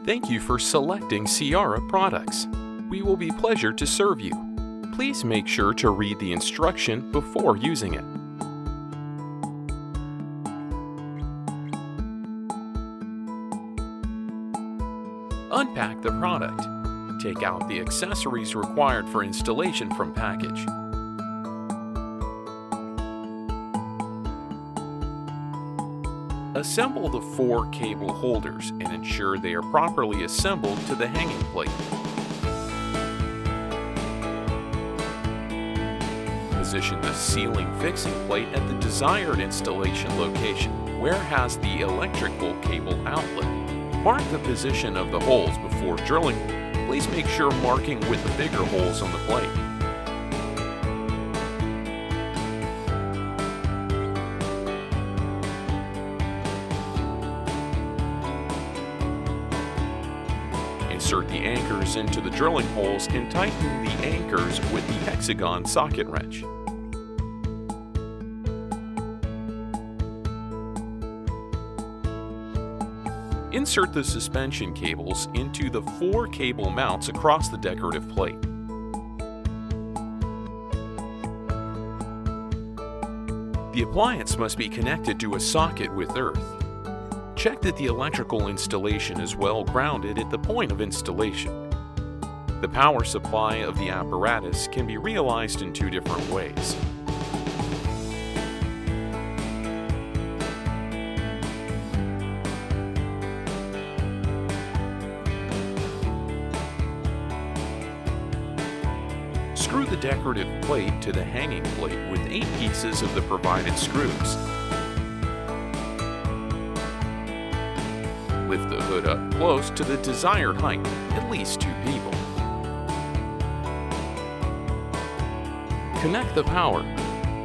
Thank you for selecting CIARRA products. We will be pleased to serve you. Please make sure to read the instruction before using it. Unpack the product. Take out the accessories required for installation from package. Assemble the 4 cable holders and ensure they are properly assembled to the hanging plate. Position the ceiling fixing plate at the desired installation location, where has the electrical cable outlet. Mark the position of the holes before drilling. Please make sure marking with the bigger holes on the plate. Insert the anchors into the drilling holes and tighten the anchors with the hexagon socket wrench. Insert the suspension cables into the 4 cable mounts across the decorative plate. The appliance must be connected to a socket with earth. Check that the electrical installation is well grounded at the point of installation. The power supply of the apparatus can be realized in 2 different ways. Screw the decorative plate to the hanging plate with 8 pieces of the provided screws. Lift the hood up close to the desired height, at least 2 people. Connect the power.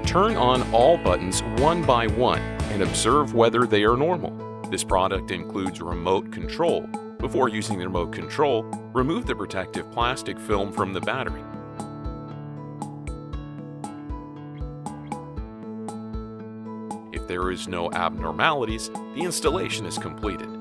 Turn on all buttons one by one and observe whether they are normal. This product includes remote control. Before using the remote control, remove the protective plastic film from the battery. If there is no abnormalities, the installation is completed.